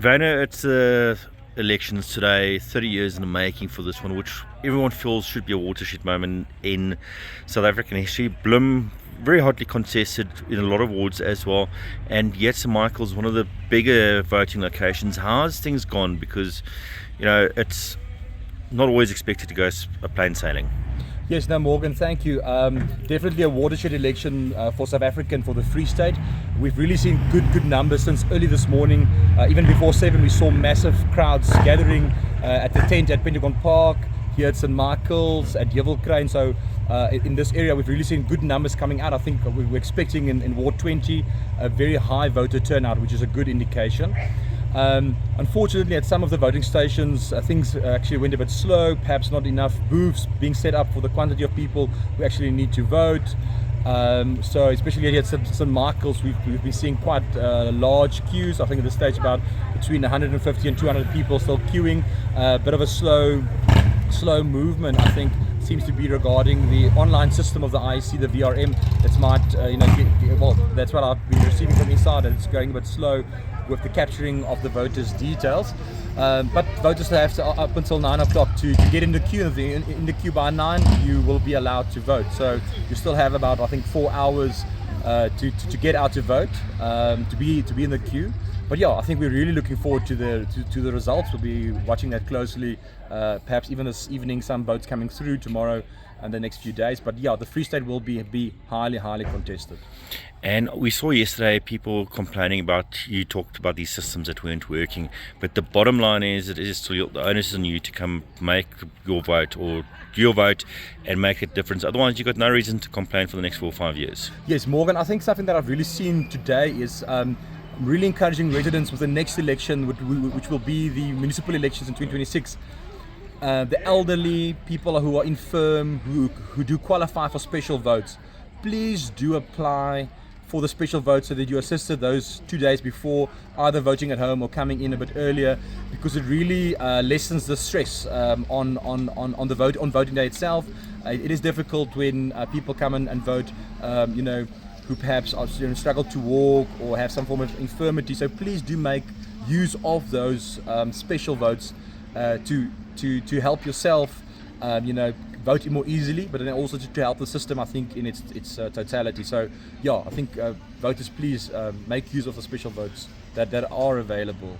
Werner, it's elections today, 30 years in the making for this one, which everyone feels should be a watershed moment in South African history. Bloem, very hotly contested in a lot of wards as well, and yet St Michael's one of the bigger voting locations. How's things gone? Because, it's not always expected to go plain sailing. Yes, no, Morgan, thank you. Definitely a watershed election for South Africa and for the Free State. We've really seen good numbers since early this morning. Even before 7, we saw massive crowds gathering at the tent at Pentagon Park, here at St Michael's, at Crane. So in this area, we've really seen good numbers coming out. I think we're expecting in Ward 20 a very high voter turnout, which is a good indication. Unfortunately, at some of the voting stations, things actually went a bit slow, perhaps not enough booths being set up for the quantity of people who actually need to vote. So especially here at St Michael's, we've been seeing quite large queues. I think at this stage about between 150 and 200 people still queuing. A bit of a slow movement, I think, seems to be regarding the online system of the IEC, the VRM. That's that's what I've been receiving from inside, and it's going a bit slow with the capturing of the voters' details. But voters have to, up until 9 o'clock to get in the queue. In the queue by 9, you will be allowed to vote. So you still have about, I think, 4 hours to get out to vote, to be in the queue. But yeah, I think we're really looking forward to the results. We'll be watching that closely. Perhaps even this evening, some votes coming through tomorrow and the next few days. But yeah, the Free State will be highly contested. And we saw yesterday people complaining about, you talked about these systems that weren't working, but the bottom line is it is still the onus is on you to come make your vote and make a difference. Otherwise, you've got no reason to complain for the next 4 or 5 years. Yes, Morgan, I think something that I've really seen today is really encouraging residents with the next election, which will be the municipal elections in 2026. The elderly, people who are infirm, who do qualify for special votes, please do apply for the special vote so that you assisted those 2 days before, either voting at home or coming in a bit earlier, because it really lessens the stress on voting day itself. It is difficult when people come in and vote, who perhaps struggle to walk or have some form of infirmity. So please do make use of those special votes to help yourself, vote more easily, but then also to help the system, I think, in its totality. So yeah, I think voters, please make use of the special votes that are available.